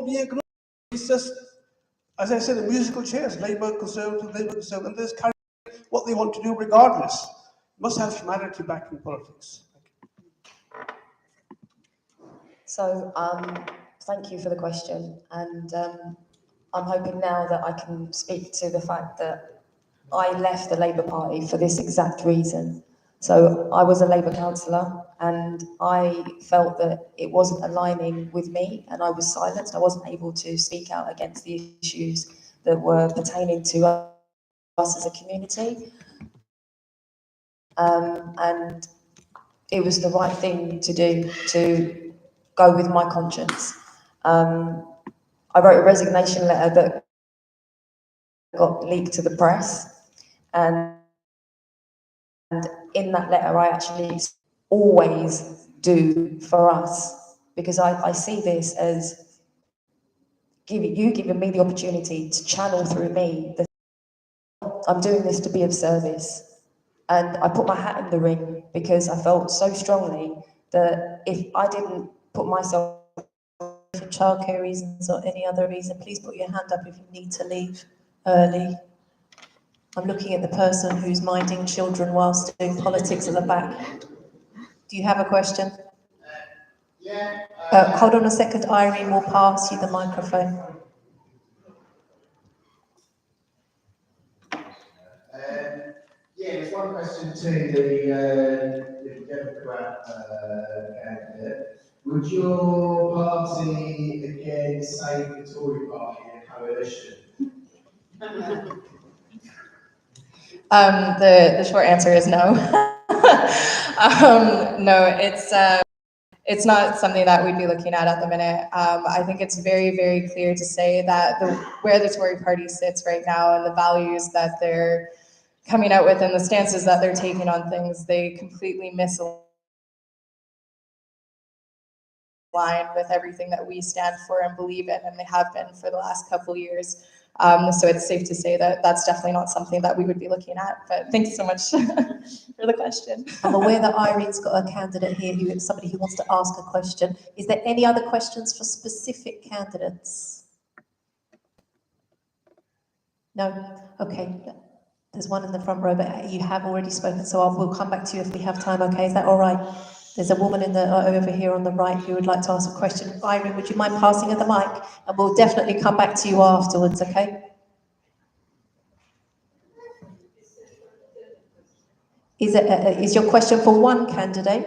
be ignored. It's just, as I said, the musical chairs, Labour, Conservative, and there's carry what they want to do regardless. Must have humanity back in politics. So, thank you for the question, and I'm hoping now that I can speak to the fact that I left the Labour Party for this exact reason. So I was a Labour councillor and I felt that it wasn't aligning with me and I was silenced. I wasn't able to speak out against the issues that were pertaining to us as a community. And it was the right thing to do, to go with my conscience. I wrote a resignation letter that got leaked to the press, and in that letter I actually always do for us, because I see this as giving me the opportunity to channel through me. I'm doing this to be of service, and I put my hat in the ring because I felt so strongly that if I didn't put myself for childcare reasons or any other reason, please put your hand up if you need to leave early. I'm looking at the person who's minding children whilst doing politics at the back. Do you have a question? Hold on a second, Irene will pass you the microphone. There's one question to the Democrat candidate. Would your party again save the Tory party in a coalition? The short answer is no. No, it's not something that we'd be looking at the minute. I think it's very, very clear to say that where the Tory party sits right now and the values that they're coming out with and the stances that they're taking on things, they completely misalign with everything that we stand for and believe in, and they have been for the last couple of years. So it's safe to say that that's definitely not something that we would be looking at. But thanks so much for the question. I'm aware that Irene's got a candidate here who is somebody who wants to ask a question. Is there any other questions for specific candidates? No? Okay. There's one in the front row, but you have already spoken, so we'll come back to you if we have time, okay? Is that all right? There's a woman over here on the right who would like to ask a question. Irene, would you mind passing her the mic? And we'll definitely come back to you afterwards, okay? Is your question for one candidate?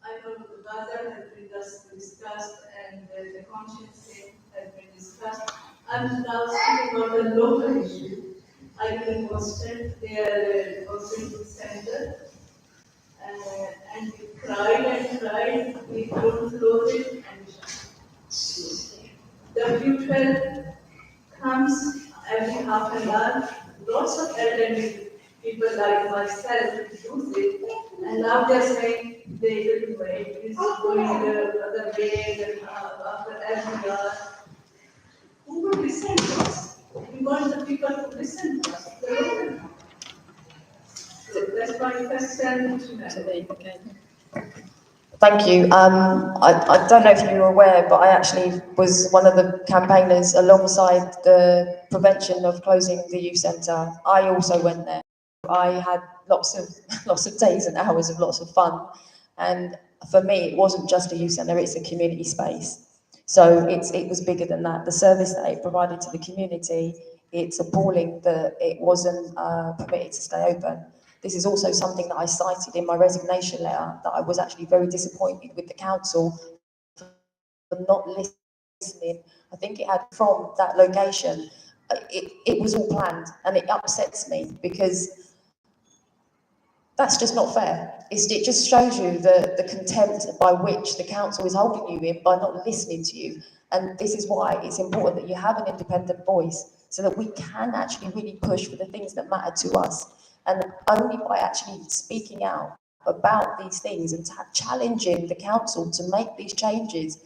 I know the buzzer has been just discussed and the conscience thing has been discussed. I'm now speaking about the local issue. I live in Wanstead, their Hustings center, and we cried and cried, we don't close it, and W12 comes every half an hour. Lots of elderly people like myself use it, and now they're saying they will wait, it's going the other way, and after every hour. Who will listen to us? We want the people to listen to us. So that's my question today. Thank you. I don't know if you were aware, but I actually was one of the campaigners alongside the prevention of closing the youth centre. I also went there. I had lots of days and hours of lots of fun, and for me, it wasn't just a youth centre; it's a community space. So it was bigger than that. The service that it provided to the community, it's appalling that it wasn't permitted to stay open. This is also something that I cited in my resignation letter, that I was actually very disappointed with the council for not listening. I think it had from that location. It was all planned, and it upsets me because that's just not fair. It just shows you the contempt by which the council is holding you in by not listening to you. And this is why it's important that you have an independent voice so that we can actually really push for the things that matter to us. And only by actually speaking out about these things and challenging the council to make these changes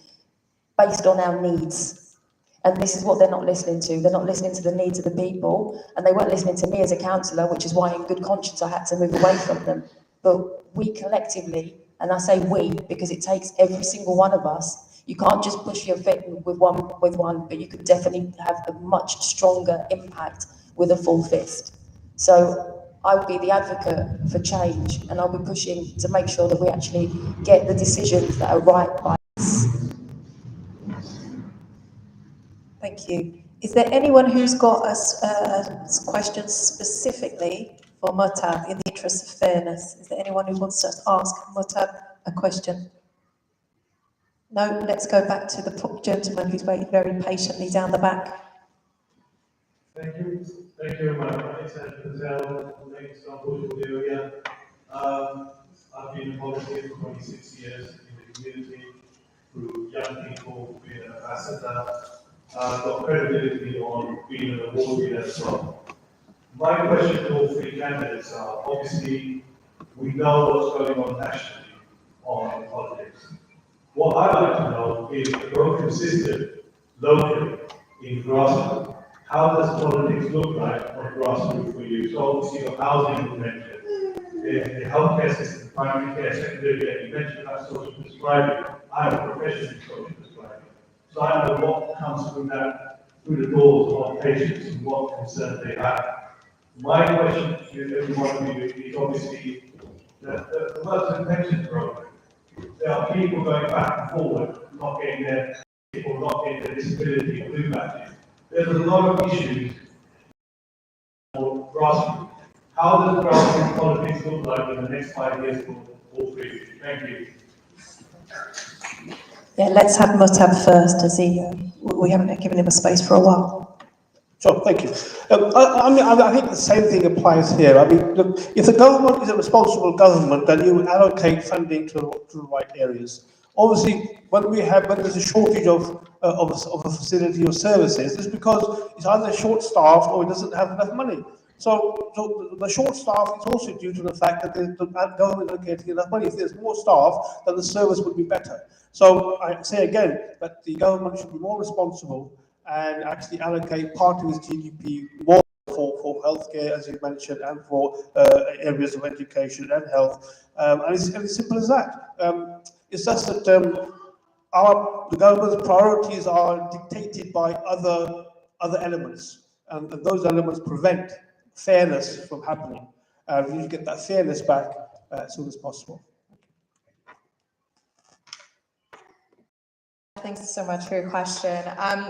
based on our needs. And this is what they're not listening to. They're not listening to the needs of the people, and they weren't listening to me as a councillor, which is why in good conscience I had to move away from them. but we collectively, and I say we because it takes every single one of us. You can't just push your fit with one, but you could definitely have a much stronger impact with a full fist. So I will be the advocate for change, and I'll be pushing to make sure that we actually get the decisions that are right by us. Thank you. Is there anyone who's got a question specifically for Mutab in the interest of fairness? Is there anyone who wants to ask Mutab a question? No, let's go back to the gentleman who's waited very patiently down the back. Thank you. Thank you very much. It's Patel from Leyton, Portugal area. I've been in politics for 26 years in the community through young people, being an ambassador. I've got credibility on being an award winner as well. My question to all three candidates are, obviously, we know what's going on nationally on politics. What I'd like to know is the broken system locally in grassroots. How does politics look like on grassroots for you? So obviously your housing you mentioned, the healthcare system, primary care, secondary care, you mentioned about social prescribing. I'm a professional in social prescribing. So I know what comes through the doors of patients and what concerns they have. My question to every one of you is obviously the works and pensions program. There are people going back and forward, not getting their people, not getting their disability and blue badges. There's a lot of issues for grassroots. How does grassroots politics look like in the next 5 years for all three? Thank you. Yeah, let's have Mutab first, as we haven't given him a space for a while. Sure, thank you. I think the same thing applies here. I mean, look, if the government is a responsible government, then you would allocate funding to the right areas. Obviously, when there's a shortage of a facility or services, it's because it's either short-staffed or it doesn't have enough money. So the short staff is also due to the fact that the government isn't getting enough money. If there's more staff, then the service would be better. So I say again that the government should be more responsible and actually allocate part of its GDP more for healthcare, as you mentioned, and for areas of education and health. And it's simple as that. It's just that the government's priorities are dictated by other elements, and those elements prevent fairness from happening. We need to get that fairness back as soon as possible. Thanks so much for your question.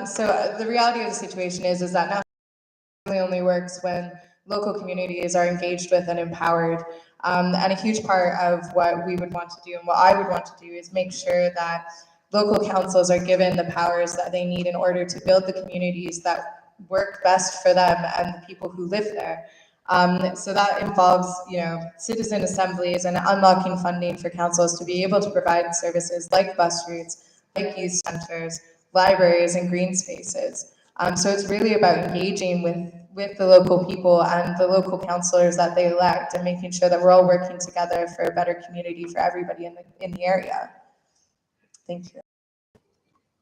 So the reality of the situation is that now only works when local communities are engaged with and empowered. And a huge part of what we would want to do and what I would want to do is make sure that local councils are given the powers that they need in order to build the communities that work best for them and the people who live there. So that involves, citizen assemblies and unlocking funding for councils to be able to provide services like bus routes, like youth centers, libraries, and green spaces. So it's really about engaging with the local people and the local councillors that they elect and making sure that we're all working together for a better community for everybody in the area. Thank you.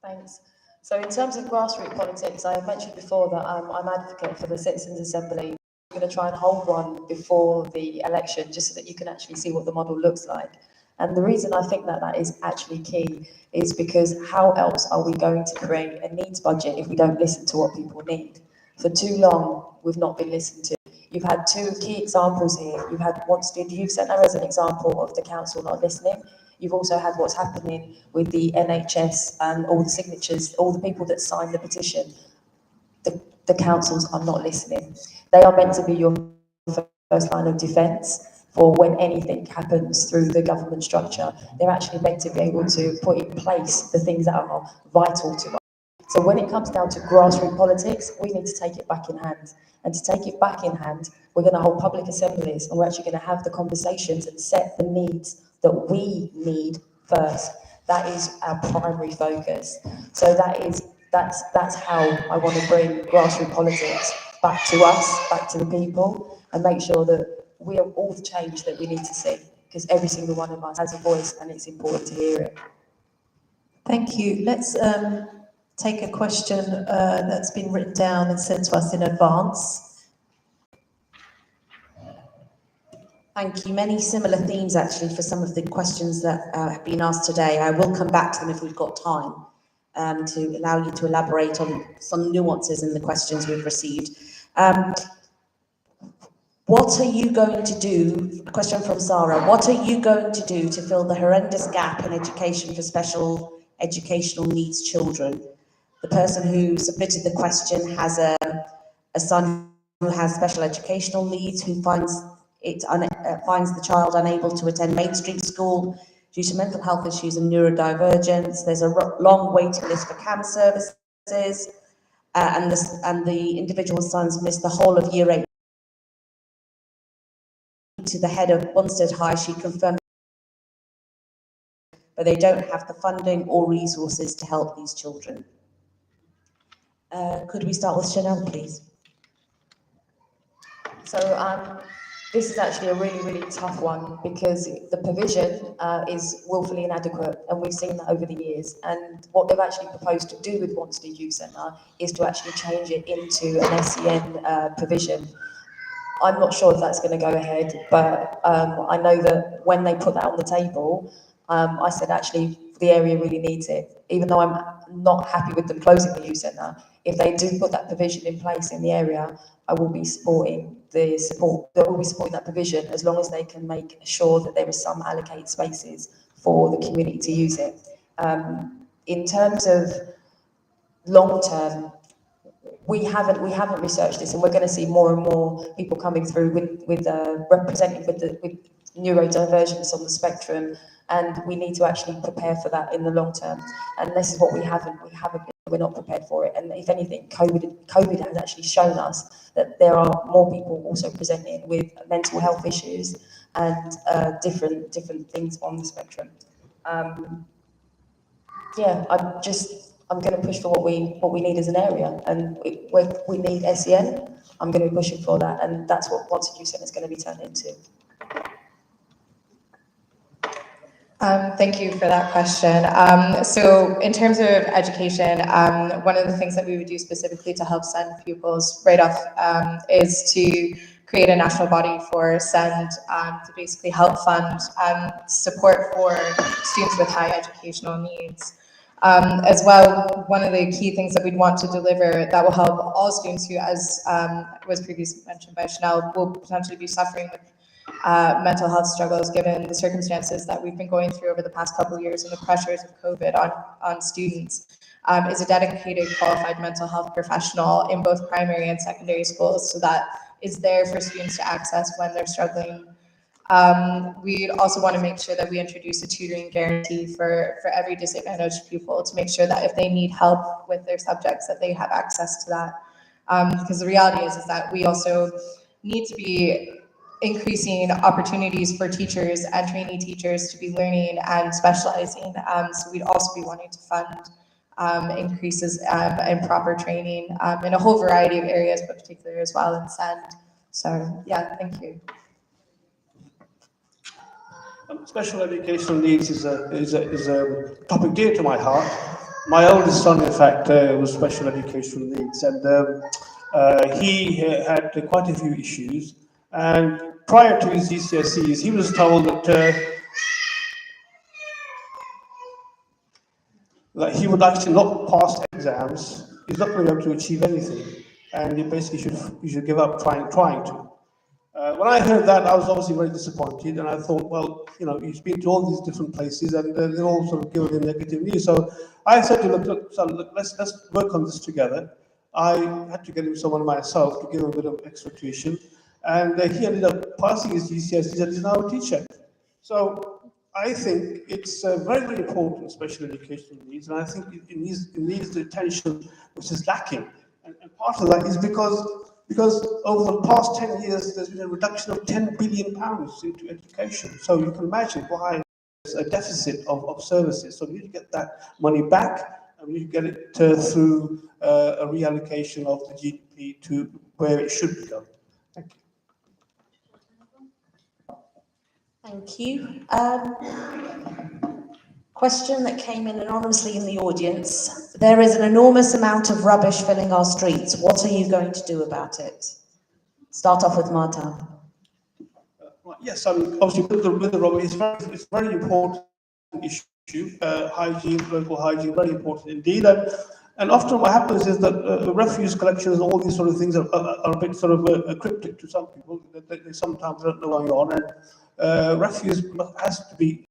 Thanks. So in terms of grassroots politics, I mentioned before that I'm advocate for the Citizens' Assembly. We're going to try and hold one before the election just so that you can actually see what the model looks like. And the reason I think that is actually key is because how else are we going to create a needs budget if we don't listen to what people need? For too long, we've not been listened to. You've had two key examples here. You've had Wanstead Youth Centre as an example of the council not listening. You've also had what's happening with the NHS and all the signatures, all the people that signed the petition. The councils are not listening. They are meant to be your first line of defence for when anything happens through the government structure. They're actually meant to be able to put in place the things that are vital to us. So when it comes down to grassroots politics, we need to take it back in hand. And to take it back in hand, we're going to hold public assemblies and we're actually going to have the conversations and set the needs that we need first. That is our primary focus. So that's how I want to bring grassroots politics back to us, back to the people, and make sure that we are all the change that we need to see, because every single one of us has a voice and it's important to hear it. Thank you. Let's take a question that's been written down and sent to us in advance. Thank you. Many similar themes actually for some of the questions that have been asked today. I will come back to them if we've got time to allow you to elaborate on some nuances in the questions we've received. What are you going to do, a question from Sarah, what are you going to do to fill the horrendous gap in education for special educational needs children? The person who submitted the question has a son who has special educational needs, who finds the child unable to attend mainstream school due to mental health issues and neurodivergence. There's a long waiting list for CAM services, and the individual sons missed the whole of year 8. To the head of Wanstead High, she confirmed, but they don't have the funding or resources to help these children. Could we start with Chanel, please? So this is actually a really, really tough one because the provision is woefully inadequate, and we've seen that over the years. And what they've actually proposed to do with Wanstead Youth Centre is to actually change it into an SEN provision. I'm not sure if that's going to go ahead, but I know that when they put that on the table, I said actually the area really needs it. Even though I'm not happy with them closing the youth centre, if they do put that provision in place in the area, I will be supporting that provision as long as they can make sure that there is some allocated spaces for the community to use it. In terms of long term, we haven't researched this, and we're going to see more and more people coming through with representing with neurodivergence on the spectrum, and we need to actually prepare for that in the long term. And this is what we're not prepared for it. And if anything, COVID has actually shown us that there are more people also presenting with mental health issues and different things on the spectrum. Yeah, I'm going to push for what we need as an area, and we need SEN. I'm going to be pushing for that, and that's what Wanstead Youth Centre is going to be turned into. Thank you for that question. So in terms of education, one of the things that we would do specifically to help SEND pupils right off is to create a national body for SEND to basically help fund support for students with high educational needs. As well, one of the key things that we'd want to deliver that will help all students who, as was previously mentioned by Chanel, will potentially be suffering with mental health struggles given the circumstances that we've been going through over the past couple of years and the pressures of COVID on students, is a dedicated qualified mental health professional in both primary and secondary schools, so that is there for students to access when they're struggling. We also want to make sure that we introduce a tutoring guarantee for every disadvantaged pupil to make sure that if they need help with their subjects that they have access to that. Because the reality is that we also need to be increasing opportunities for teachers and trainee teachers to be learning and specializing. So we'd also be wanting to fund increases in proper training in a whole variety of areas, but particularly as well in SEND. So yeah, thank you. Special educational needs is a topic dear to my heart. My oldest son, in fact, was special educational needs, and he had quite a few issues. And prior to his GCSEs, he was told that he would actually not pass exams. He's not going to be able to achieve anything, and you basically should give up trying to. When I heard that, I was obviously very disappointed, and I thought, well, you know, he's been to all these different places, and they're all sort of giving him negative news. So I said to him, look, son, let's work on this together. I had to get him someone myself to give him a bit of extra tuition, and he ended up passing his GCSEs, and he's now a teacher. So I think it's very, very important, special educational needs, and I think it needs the attention which is lacking. And part of that is because over the past 10 years, there's been a reduction of £10 billion into education. So you can imagine why there's a deficit of services. So we need to get that money back, and we need to get it through a reallocation of the GDP to where it should be done. Thank you. Thank you. Question that came in anonymously in the audience. There is an enormous amount of rubbish filling our streets. What are you going to do about it? Start off with Marta. Yes, I mean, obviously with the rubbish, it's very important issue. Hygiene, local hygiene, very important indeed. And often what happens is that refuse collections, all these sort of things are a bit sort of cryptic to some people. They sometimes don't know what's going on, and refuse has to be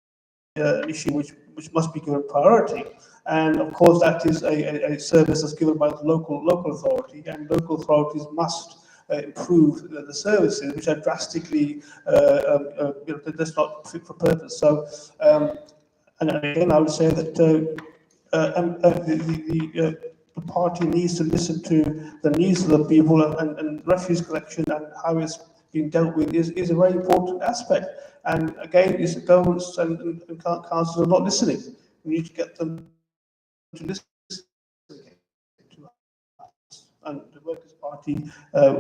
an issue which must be given priority. And of course, that is a service that's given by the local authority, and local authorities must improve the services, which are drastically, that's not fit for purpose. So, and again, I would say that the party needs to listen to the needs of the people, and refuse collection and how it's being dealt with is a very important aspect. And again, it's the governments and councils are not listening. We need to get them to listen to us. And the Workers' Party,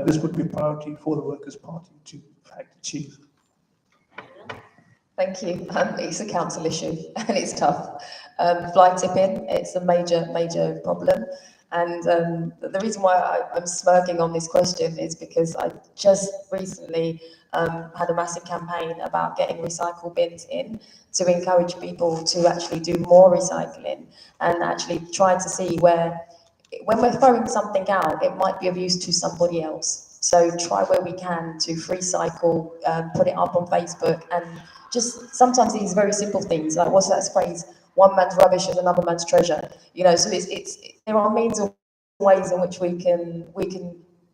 this would be a priority for the Workers' Party to in fact achieve. Thank you. It's a council issue and it's tough. Fly tipping, it's a major problem. And the reason why I'm smirking on this question is because I just recently had a massive campaign about getting recycle bins in to encourage people to actually do more recycling and actually try to see where, when we're throwing something out, it might be of use to somebody else. So try where we can to free cycle, put it up on Facebook, and just sometimes these very simple things, like what's that phrase? One man's rubbish is another man's treasure. You know, so there are means and ways in which we can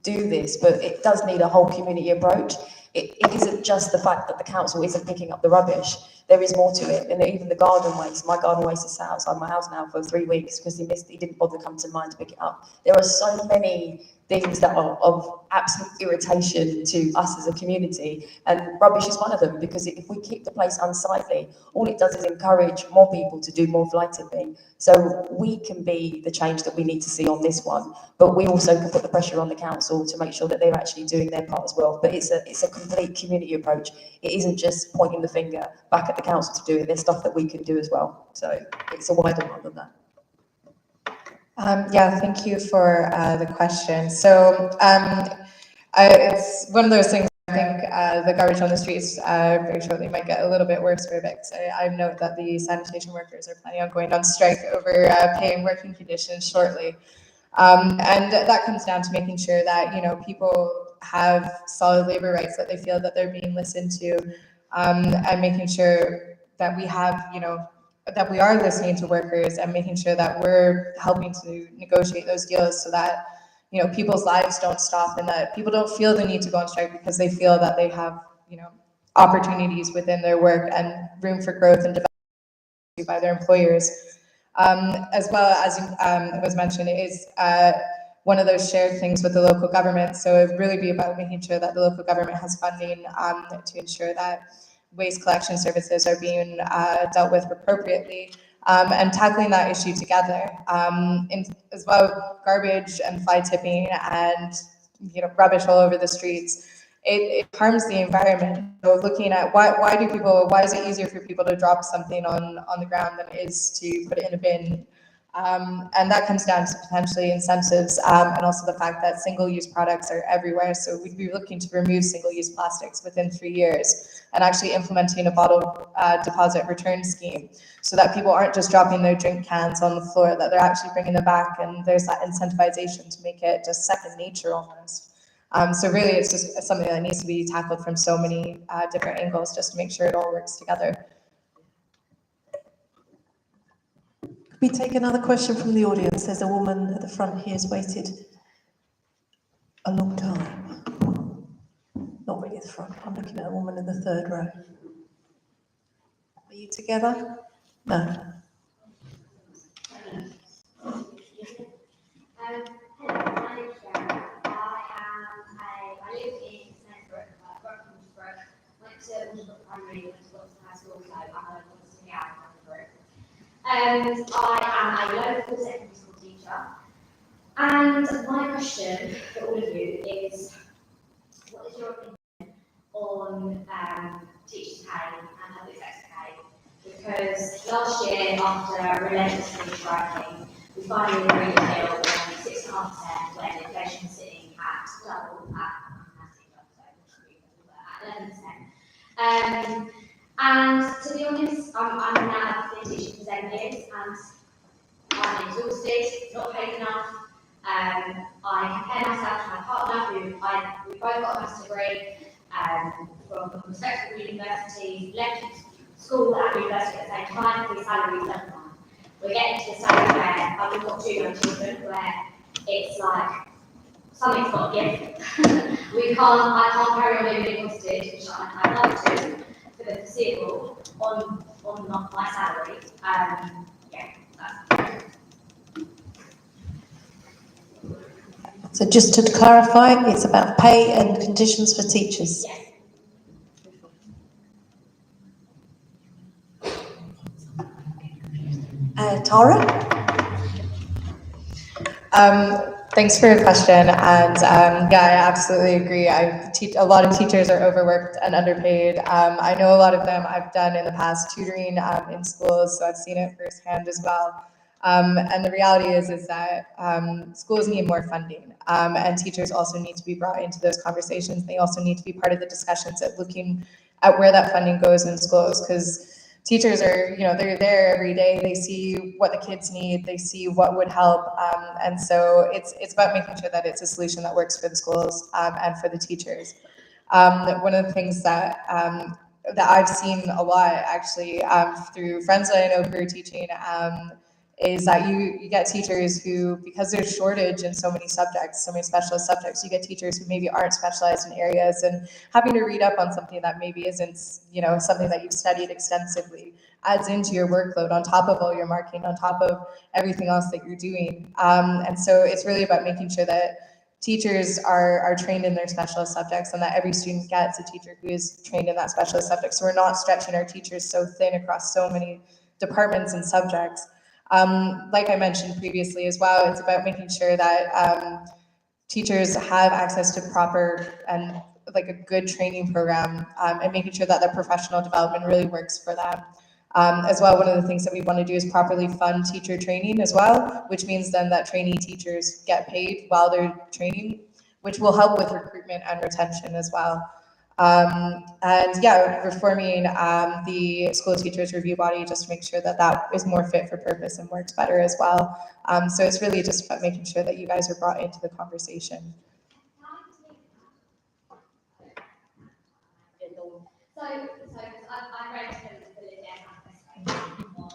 do this, but it does need a whole community approach. It isn't just the fact that the council isn't picking up the rubbish. There is more to it, and even the garden waste. My garden waste is sat outside my house now for 3 weeks because he didn't bother come to mind to pick it up. There are so many things that are of absolute irritation to us as a community, and rubbish is one of them, because if we keep the place unsightly, all it does is encourage more people to do more fly tipping. So we can be the change that we need to see on this one, but we also can put the pressure on the council to make sure that they're actually doing their part as well. But it's a complete community approach. It isn't just pointing the finger back at the council to do it. There's stuff that we can do as well. So it's a wider one than that. Yeah, thank you for the question. So it's one of those things. I think the garbage on the streets very shortly might get a little bit worse for a bit. I note that the sanitation workers are planning on going on strike over pay and working conditions shortly. And that comes down to making sure that, you know, people have solid labor rights, that they feel that they're being listened to, and making sure that we have, you know, that we are listening to workers and making sure that we're helping to negotiate those deals so that, you know, people's lives don't stop and that people don't feel the need to go on strike because they feel that they have, you know, opportunities within their work and room for growth and development by their employers. As well as it was mentioned, it is one of those shared things with the local government. So it would really be about making sure that the local government has funding to ensure that waste collection services are being dealt with appropriately, and tackling that issue together. As well, garbage and fly tipping and, you know, rubbish all over the streets, it harms the environment. So looking at why is it easier for people to drop something on the ground than it is to put it in a bin? And that comes down to potentially incentives, and also the fact that single-use products are everywhere. So we'd be looking to remove single-use plastics within 3 years and actually implementing a bottle deposit return scheme so that people aren't just dropping their drink cans on the floor, that they're actually bringing them back, and there's that incentivization to make it just second nature almost. So really, it's just something that needs to be tackled from so many different angles just to make sure it all works together. Could we take another question from the audience? There's a woman at the front here who's waited a long time. Not really at the front. I'm looking at a woman in the third row. Are you together? No. Hello, my name is Sharon. I live in Snowbrook, Brook. Went to Washington Primary, went to Washington High School, so I'm a Washington out of the group. And I am a local secondary school teacher. And my question for all of you is, what is your opinion on teachers' pay and public sector pay? Because last year, after relentlessly striking, we finally agreed a deal on 6.5% when inflation was sitting at double, at 11%. And to be honest, I'm now been teaching for 7 years, and I'm exhausted, not paid enough. I compare myself to my partner, we both got a master's degree from respectable universities, left school and university at the same time, with salaries level line. We're getting to the stage where we've got 2 young children, where it's like something's got to give. I can't carry on living costed, which I'd love to for the foreseeable on my salary. Yeah, that's. So just to clarify, it's about pay and conditions for teachers. Yes. Tara? Thanks for your question, and yeah, I absolutely agree. A lot of teachers are overworked and underpaid. I know a lot of them. I've done in the past tutoring in schools, so I've seen it firsthand as well. And the reality is that schools need more funding, and teachers also need to be brought into those conversations. They also need to be part of the discussions at looking at where that funding goes in schools, because teachers are, they're there every day. They see what the kids need. They see what would help. And so it's about making sure that it's a solution that works for the schools and for the teachers. One of the things that I've seen a lot actually through friends that I know who are teaching is that you get teachers who, because there's shortage in so many subjects, so many specialist subjects, you get teachers who maybe aren't specialized in areas, and having to read up on something that maybe isn't, something that you've studied extensively adds into your workload on top of all your marking, on top of everything else that you're doing. And so it's really about making sure that teachers are trained in their specialist subjects, and that every student gets a teacher who is trained in that specialist subject. So we're not stretching our teachers so thin across so many departments and subjects. Like I mentioned previously as well, it's about making sure that teachers have access to proper and like a good training program, and making sure that the professional development really works for them. As well, one of the things that we want to do is properly fund teacher training as well, which means then that trainee teachers get paid while they're training, which will help with recruitment and retention as well. And yeah, reforming the school teachers review body just to make sure that that is more fit for purpose and works better as well. So it's really just about making sure that you guys are brought into the conversation. So I read the Leyton on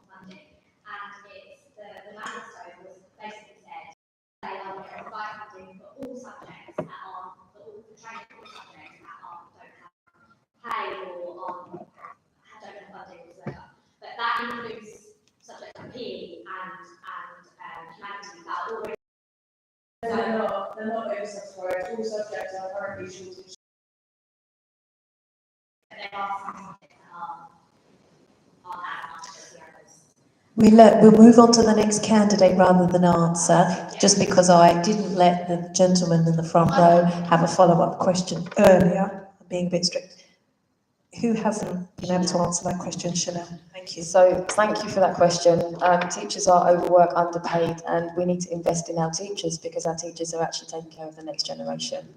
funding, and it's the manifesto was basically said they are going to provide funding for all subjects that are for training for all subjects that don't have pay or don't have funding whatsoever. But that includes subjects like PE and humanities that are already. They're not oversubscribed. All subjects are currently shortage. There are some subjects that aren't as much as the others. We'll move on to the next candidate rather than answer, just because I didn't let the gentleman in the front row have a follow-up question earlier. I'm being a bit strict. Who hasn't been able to answer that question? Chanel, thank you. So thank you for that question. Teachers are overworked, underpaid, and we need to invest in our teachers because our teachers are actually taking care of the next generation.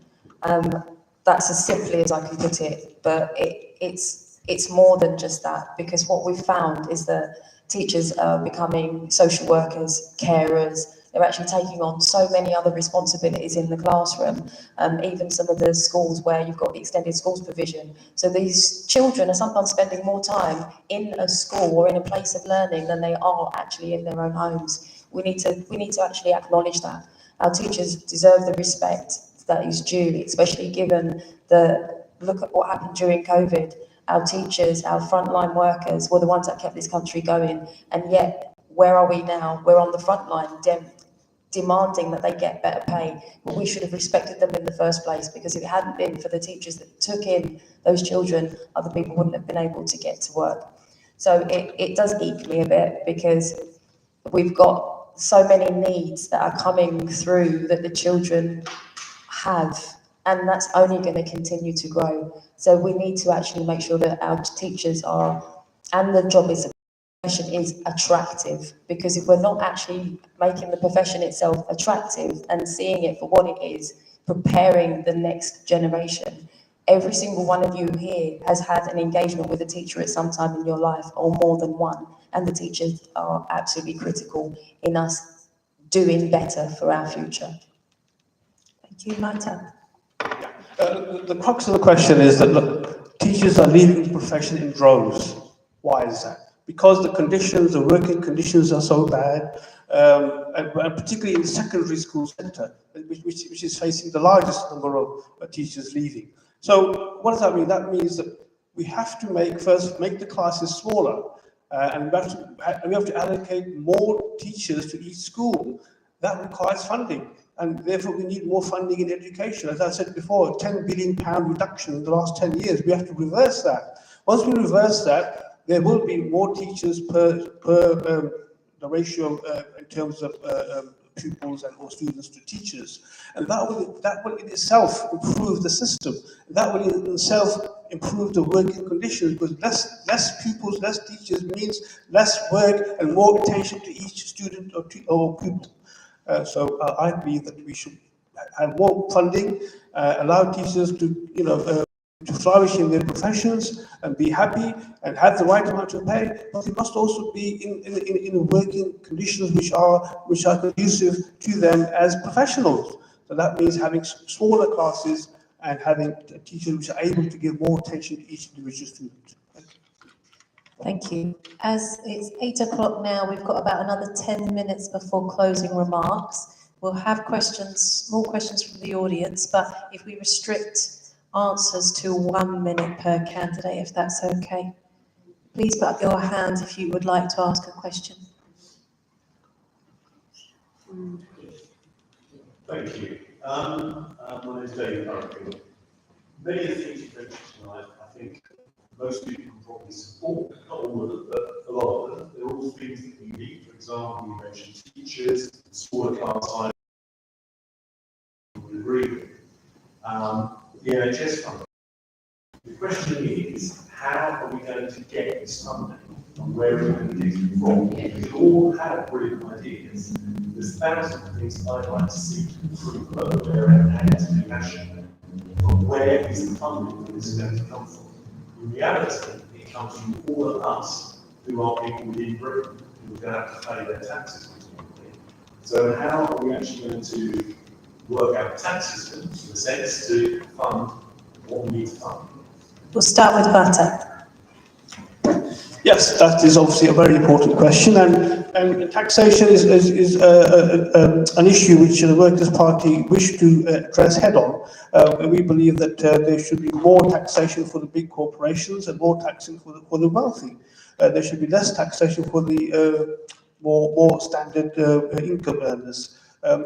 That's as simply as I can put it, but it's more than just that, because what we've found is that teachers are becoming social workers, carers. They're actually taking on so many other responsibilities in the classroom, even some of the schools where you've got the extended schools provision. So these children are sometimes spending more time in a school or in a place of learning than they are actually in their own homes. We need to actually acknowledge that. Our teachers deserve the respect that is due, especially given look at what happened during COVID. Our teachers, our frontline workers were the ones that kept this country going, and yet where are we now? We're on the front line demanding that they get better pay. But we should have respected them in the first place, because if it hadn't been for the teachers that took in those children, other people wouldn't have been able to get to work. So it does eke me a bit, because we've got so many needs that are coming through that the children have, and that's only going to continue to grow. So we need to actually make sure that our teachers are, and the job is attractive, because if we're not actually making the profession itself attractive and seeing it for what it is, preparing the next generation, every single one of you here has had an engagement with a teacher at some time in your life, or more than one, and the teachers are absolutely critical in us doing better for our future. Thank you, Marta. The crux of the question is that, look, teachers are leaving the profession in droves. Why is that? Because the conditions, the working conditions are so bad, and particularly in the secondary school sector, which is facing the largest number of teachers leaving. So what does that mean? That means that we have to make the classes smaller, and we have to allocate more teachers to each school. That requires funding, and therefore we need more funding in education. As I said before, a £10 billion reduction in the last 10 years. We have to reverse that. Once we reverse that, there will be more teachers per the ratio in terms of pupils and or students to teachers, and that will in itself improve the system. That will in itself improve the working conditions, because less pupils, less teachers means less work and more attention to each student or pupil. So I believe that we should have more funding, allow teachers to to flourish in their professions and be happy and have the right amount of pay, but they must also be in working conditions which are conducive to them as professionals. So that means having smaller classes and having teachers which are able to give more attention to each individual student. Thank you. As it's 8 o'clock now, we've got about another 10 minutes before closing remarks. We'll have questions, more questions from the audience, but if we restrict answers to 1 minute per candidate, if that's okay. Please put up your hand if you would like to ask a question. Thank you. My name is David Hurricane. Many of the things you mentioned tonight, I think most people can probably support, not all of them, but a lot of them. They're all things that we need. For example, you mentioned teachers, smaller class size, we agree with. The NHS funding. The question is, how are we going to get this funding, and where are we going to get it from? We all have brilliant ideas. There's thousands of things I'd like to see to improve the local area and internationally. But where is the funding for this going to come from? In reality, it comes from all of us who are people within Britain who are going to have to pay their taxes. So how are we actually going to work out the tax system, in a sense, to fund what we need to fund? We'll start with Vata. Yes, that is obviously a very important question, and taxation is an issue which the Workers' Party wish to address head on. And we believe that there should be more taxation for the big corporations and more taxing for the wealthy. There should be less taxation for the more standard income earners.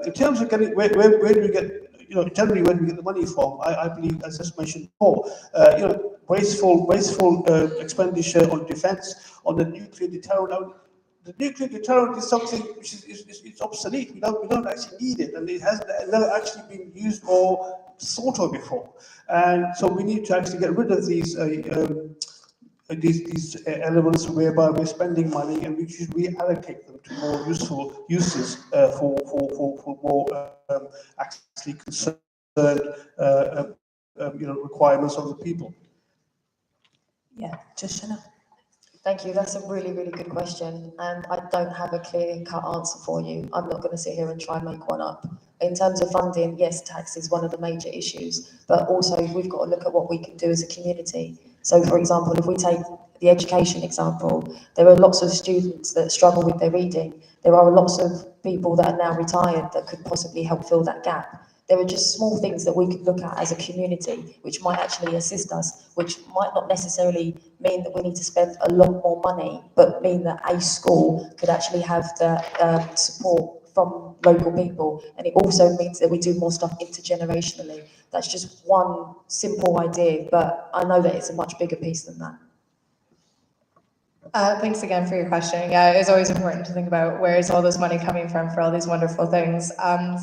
In terms of getting where do we get, generally where do we get the money from? I believe, as I mentioned before, wasteful expenditure on defence, on the nuclear deterrent. Now, the nuclear deterrent is something which is obsolete. We don't actually need it, and it has never actually been used or thought of before. And so we need to actually get rid of these elements whereby we're spending money, and we should reallocate them to more useful uses for more actually concerned requirements of the people. Yeah, Joshua. Thank you. That's a really, really good question. And I don't have a clear-cut answer for you. I'm not going to sit here and try and make one up. In terms of funding, yes, tax is one of the major issues, but also we've got to look at what we can do as a community. So, for example, if we take the education example, there are lots of students that struggle with their reading. There are lots of people that are now retired that could possibly help fill that gap. There are just small things that we could look at as a community, which might actually assist us, which might not necessarily mean that we need to spend a lot more money, but mean that a school could actually have the support from local people. And it also means that we do more stuff intergenerationally. That's just one simple idea, but I know that it's a much bigger piece than that. Thanks again for your question. Yeah, it's always important to think about where is all this money coming from for all these wonderful things.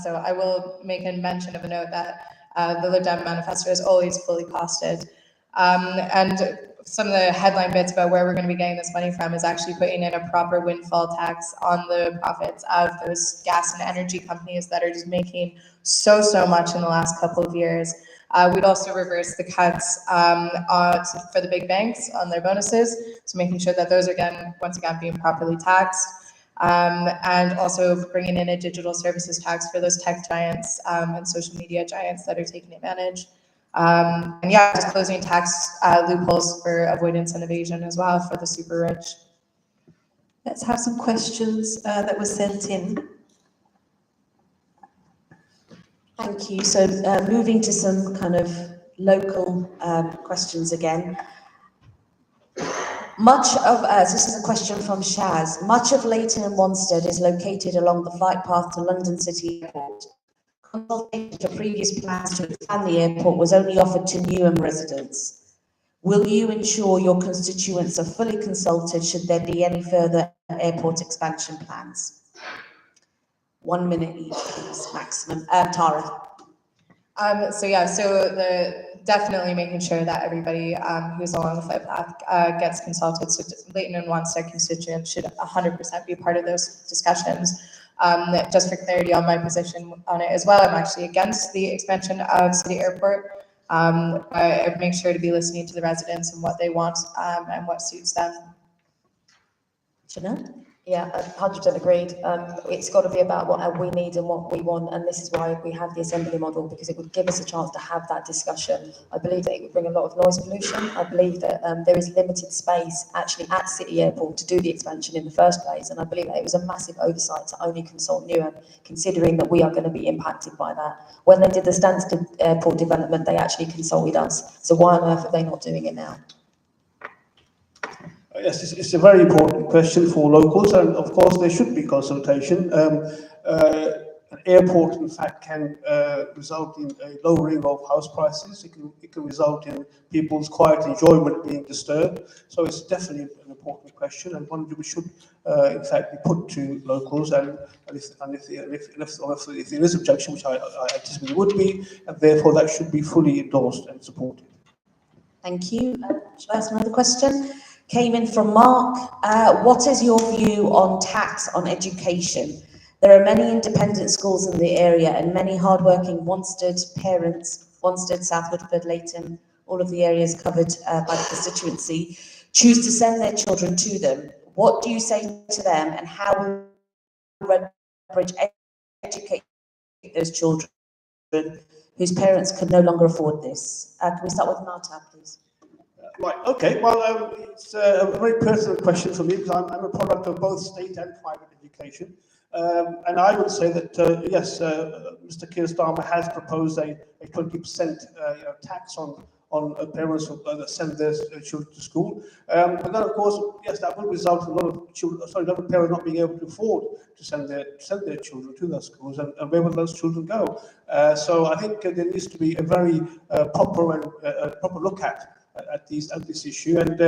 So I will make a mention of a note that the Lib Dem manifesto is always fully costed. And some of the headline bits about where we're going to be getting this money from is actually putting in a proper windfall tax on the profits of those gas and energy companies that are just making so much in the last couple of years. We'd also reverse the cuts for the big banks on their bonuses, so making sure that those are once again being properly taxed. And also bringing in a digital services tax for those tech giants and social media giants that are taking advantage. And yeah, just closing tax loopholes for avoidance and evasion as well for the super rich. Let's have some questions that were sent in. Thank you. So moving to some kind of local questions again. This is a question from Shaz. Much of Leyton and Wanstead is located along the flight path to London City Airport. Consultation for previous plans to expand the airport was only offered to Newham residents. Will you ensure your constituents are fully consulted should there be any further airport expansion plans? 1 minute each, please, maximum. Tara. Definitely making sure that everybody who's along the flight path gets consulted. So Leyton and Wanstead constituents should 100% be part of those discussions. Just for clarity on my position on it as well, I'm actually against the expansion of City Airport. I make sure to be listening to the residents and what they want and what suits them. Janelle? Yeah, 100% agreed. It's got to be about what we need and what we want, and this is why we have the assembly model, because it would give us a chance to have that discussion. I believe that it would bring a lot of noise pollution. I believe that there is limited space actually at City Airport to do the expansion in the first place, and I believe that it was a massive oversight to only consult Newham, considering that we are going to be impacted by that. When they did the Stansted Airport development, they actually consulted us. So why on earth are they not doing it now? Yes, it's a very important question for locals, and of course there should be consultation. An airport, in fact, can result in a lowering of house prices. It can result in people's quiet enjoyment being disturbed. So it's definitely an important question, and one we should, in fact, be put to locals. And if there is objection, which I anticipate there would be, and therefore that should be fully endorsed and supported. Thank you. Shall I ask another question? Came in from Mark. What is your view on tax on education? There are many independent schools in the area and many hardworking Wanstead parents, Wanstead, South Woodford, Leyton, all of the areas covered by the constituency, choose to send their children to them. What do you say to them, and how will Redbridge educate those children whose parents could no longer afford this? Can we start with Marta, please? Right, okay, well, it's a very personal question for me because I'm a product of both state and private education. And I would say that, yes, Mr. Keir Starmer has proposed a 20% tax on parents who send their children to school. But then, of course, yes, that will result in a lot of children, a lot of parents not being able to afford to send their children to those schools, and where will those children go? So I think there needs to be a very proper look at this issue, and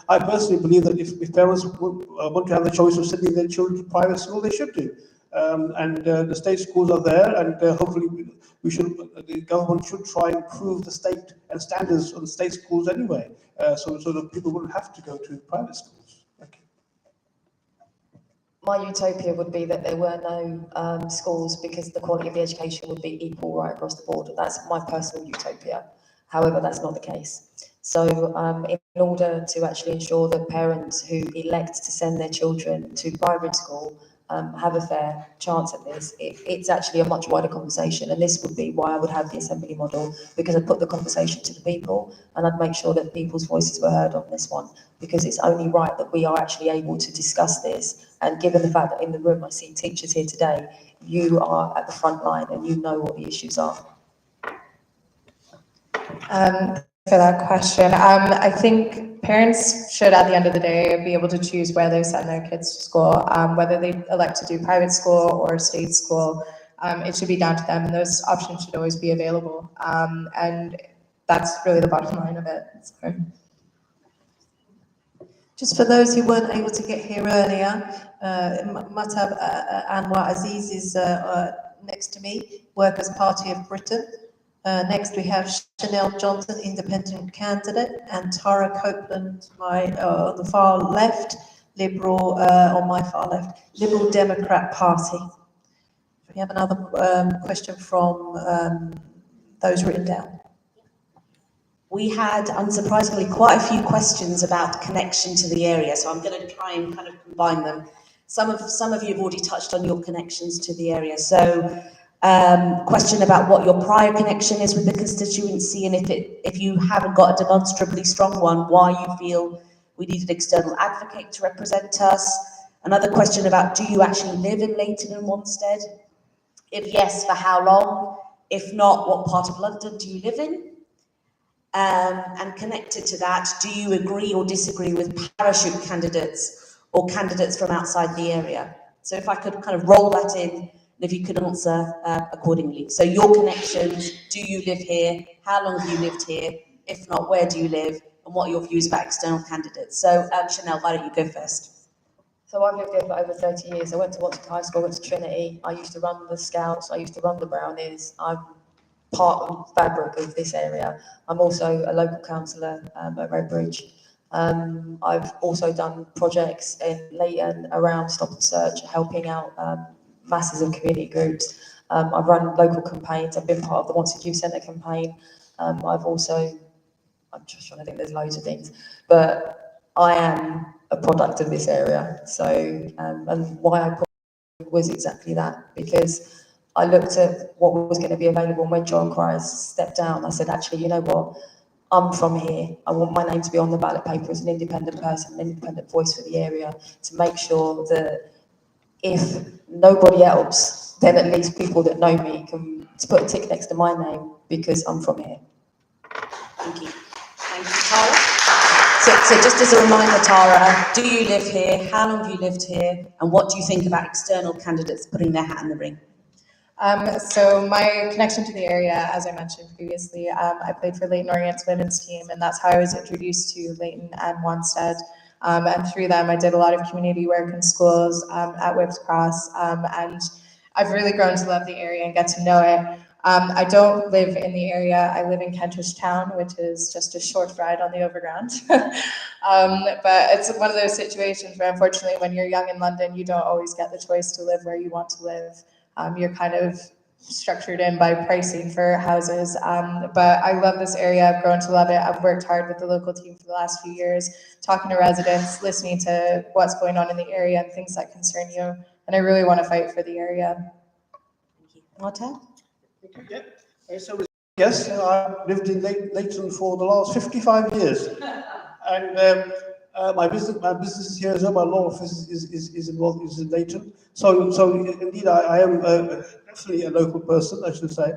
I personally believe that if parents want to have the choice of sending their children to private school, they should do. And the state schools are there, and hopefully the government should try and improve the state and standards of the state schools anyway, so that people wouldn't have to go to private schools. Thank you. My utopia would be that there were no schools, because the quality of the education would be equal right across the board. That's my personal utopia. However, that's not the case. So in order to actually ensure that parents who elect to send their children to private school have a fair chance at this, it's actually a much wider conversation, and this would be why I would have the assembly model, because I'd put the conversation to the people and I'd make sure that people's voices were heard on this one, because it's only right that we are actually able to discuss this. And given the fact that in the room I see teachers here today, you are at the front line and you know what the issues are. For that question, I think parents should, at the end of the day, be able to choose where they send their kids to school, whether they elect to do private school or state school. It should be down to them, and those options should always be available. And that's really the bottom line of it. So. Just for those who weren't able to get here earlier, Matab Anwar Aziz is next to me, Workers' Party of Britain. Next we have Chanel Johnson, independent candidate, and Tara Copeland, on the far left, Liberal, on my far left, Liberal Democrat Party. We have another question from those written down. we had, unsurprisingly, quite a few questions about connection to the area, so I'm going to try and kind of combine them. Some of you have already touched on your connections to the area, so question about what your prior connection is with the constituency, and if you haven't got a demonstrably strong one, why you feel we need an external advocate to represent us. Another question about, do you actually live in Leyton and Wanstead? If yes, for how long? If not, what part of London do you live in? And connected to that, do you agree or disagree with parachute candidates or candidates from outside the area? So if I could kind of roll that in, and if you could answer accordingly. So your connections, do you live here? How long have you lived here? If not, where do you live? And what are your views about external candidates? So Chanel, why don't you go first? So I've lived here for over 30 years. I went to Wanstead High School, went to Trinity. I used to run the Scouts. I used to run the Brownies. I'm part of the fabric of this area. I'm also a local councillor at Redbridge. I've also done projects in Leyton around stop and search, helping out masses of community groups. I've run local campaigns. I've been part of the Wanstead Youth Centre campaign. I'm just trying to think, there's loads of things, but I am a product of this area. So, and why I put was exactly that, because I looked at what was going to be available, and when John Cries stepped down, I said, actually, you know what? I'm from here. I want my name to be on the ballot paper as an independent person, an independent voice for the area, to make sure that if nobody else, then at least people that know me can put a tick next to my name because I'm from here. Thank you. Thank you, Tara. So just as a reminder, Tara, do you live here? How long have you lived here? And what do you think about external candidates putting their hat in the ring? So my connection to the area, as I mentioned previously, I played for Leyton Orient's women's team, and that's how I was introduced to Leyton and Wanstead. And through them, I did a lot of community work in schools at Whipps Cross, and I've really grown to love the area and get to know it. I don't live in the area. I live in Kentish Town, which is just a short ride on the overground. But it's one of those situations where, unfortunately, when you're young in London, you don't always get the choice to live where you want to live. You're kind of structured in by pricing for houses. But I love this area. I've grown to love it. I've worked hard with the local team for the last few years, talking to residents, listening to what's going on in the area and things that concern you. And I really want to fight for the area. Thank you. Martin? Yeah. So yes, I've lived in Leyton for the last 55 years. And my business is here as well. My law office is involved, is in Leyton. So indeed, I am definitely a local person, I should say.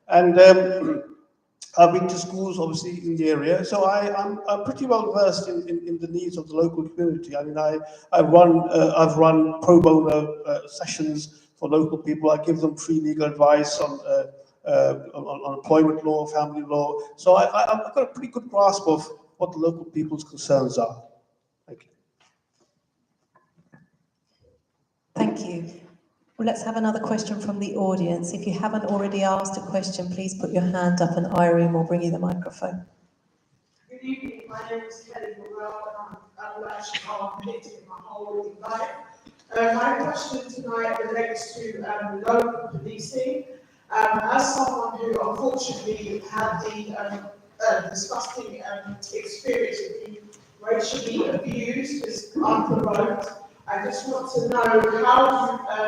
And I've been to schools, obviously, in the area. So I'm pretty well versed in the needs of the local community. I mean, I've run pro bono sessions for local people. I give them free legal advice on employment law, family law. So I've got a pretty good grasp of what the local people's concerns are. Thank you. Thank you. Well, let's have another question from the audience. If you haven't already asked a question, please put your hand up and Irene will bring you the microphone. Good evening, my name is Kelly Burrell, and I'm actually politics my whole life. My question tonight relates to local policing. As someone who unfortunately had the disgusting experience of being racially abused as unprovoked, I just want to know how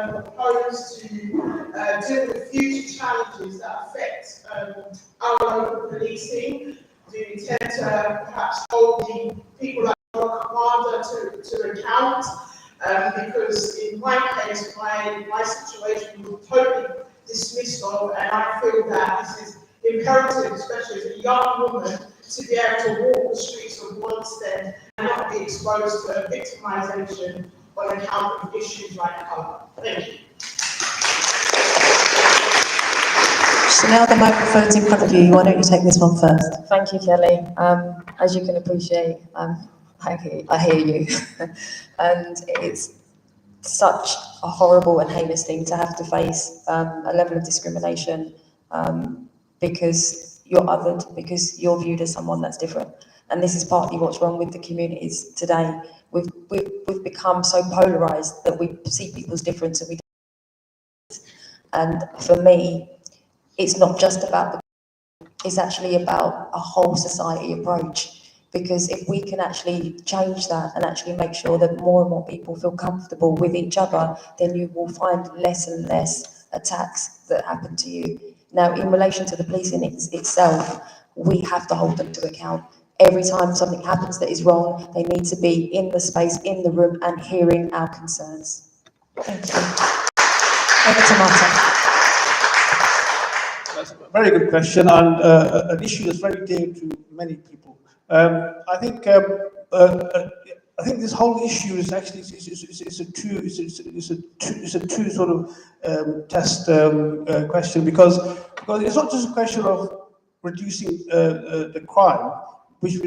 you propose to deal with future challenges that affect our local policing. Do you intend to perhaps hold the people like your commander to account? Because in my case, my situation was totally dismissed of, and I feel that this is imperative, especially as a young woman, to be able to walk the streets of Wanstead and not be exposed to victimisation on account of issues like colour. Thank you. Chanel, the microphone's in front of you. Why don't you take this one first? Thank you, Kelly. As you can appreciate, I hear you. And it's such a horrible and heinous thing to have to face a level of discrimination because you're othered, because you're viewed as someone that's different. And this is partly what's wrong with the communities today. We've become so polarised that we see people's difference and we don't. And for me, it's not just about the is actually about a whole society approach. Because if we can actually change that and actually make sure that more and more people feel comfortable with each other, then you will find less and less attacks that happen to you. Now, in relation to the policing itself, we have to hold them to account. Every time something happens that is wrong, they need to be in the space, in the room, and hearing our concerns. Thank you. Over to Marta. That's a very good question, and an issue that's very dear to many people. I think this whole issue is actually it's a two sort of test question because it's not just a question of reducing the crime, which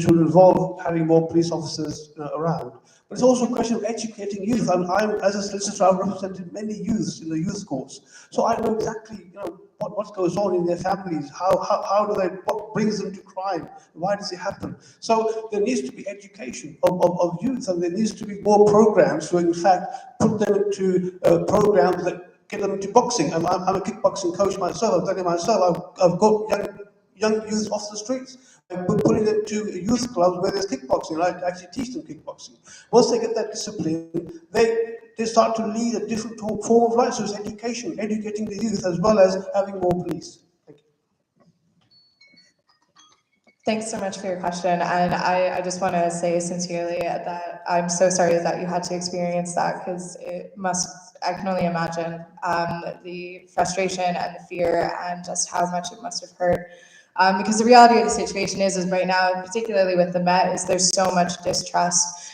will involve having more police officers around. But it's also a question of educating youth. And as a solicitor, I've represented many youths in the youth courts, so I know exactly what goes on in their families. How do they? What brings them to crime? Why does it happen? So there needs to be education of youth, and there needs to be more programs to, in fact, put them into programs that get them into boxing. I'm a kickboxing coach myself. I've done it myself. I've got young youth off the streets. We're putting them to youth clubs where there's kickboxing. I actually teach them kickboxing. Once they get that discipline, they start to lead a different form of life. So it's education, educating the youth as well as having more police. Thank you. Thanks so much for your question. And I just want to say sincerely that I'm so sorry that you had to experience that, because I can only imagine the frustration and the fear and just how much it must have hurt. Because the reality of the situation is right now, particularly with the Met, is there's so much distrust.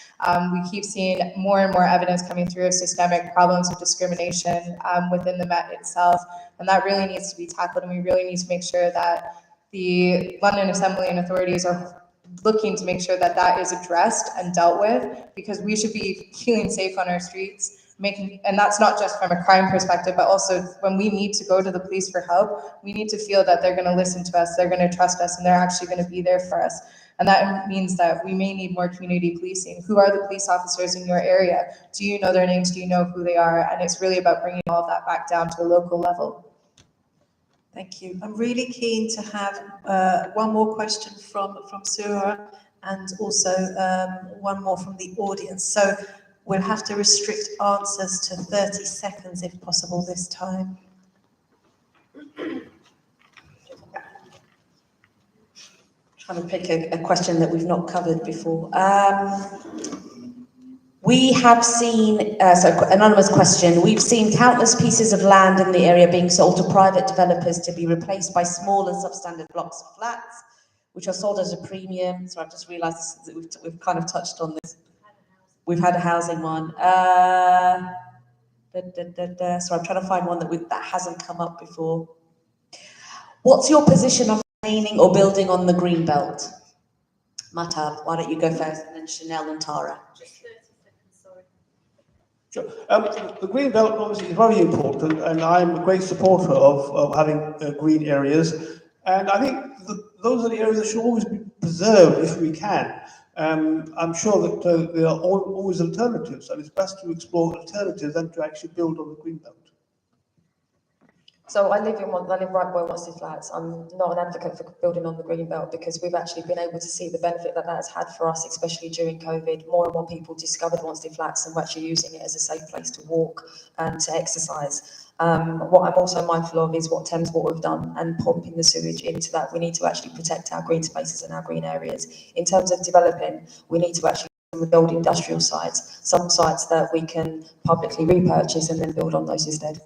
We keep seeing more and more evidence coming through of systemic problems of discrimination within the Met itself, and that really needs to be tackled, and we really need to make sure that the London Assembly and authorities are looking to make sure that that is addressed and dealt with, because we should be feeling safe on our streets. And that's not just from a crime perspective, but also when we need to go to the police for help, we need to feel that they're going to listen to us, they're going to trust us, and they're actually going to be there for us. And that means that we may need more community policing. Who are the police officers in your area? Do you know their names? Do you know who they are? And it's really about bringing all of that back down to a local level. Thank you. I'm really keen to have one more question from Surah, and also one more from the audience. So we'll have to restrict answers to 30 seconds if possible this time. Trying to pick a question that we've not covered before. We have seen, anonymous question, we've seen countless pieces of land in the area being sold to private developers to be replaced by small and substandard blocks of flats, which are sold as a premium. So I've just realised that we've kind of touched on this. We've had a housing one. So I'm trying to find one that hasn't come up before. What's your position on remaining or building on the green belt? Mahtab, why don't you go first, and then Chanel and Tara. Just 30 seconds, sorry. Sure. The green belt obviously is very important, and I'm a great supporter of having green areas. And I think those are the areas that should always be preserved if we can. I'm sure that there are always alternatives, and it's best to explore alternatives than to actually build on the green belt. So I live right by Wanstead flats. I'm not an advocate for building on the green belt, because we've actually been able to see the benefit that has had for us, especially during COVID. More and more people discovered Wanstead flats and were actually using it as a safe place to walk and to exercise. What I'm also mindful of is what Thames Water have done and pumping the sewage into that. We need to actually protect our green spaces and our green areas. In terms of developing, we need to actually build industrial sites, some sites that we can publicly repurchase and then build on those instead.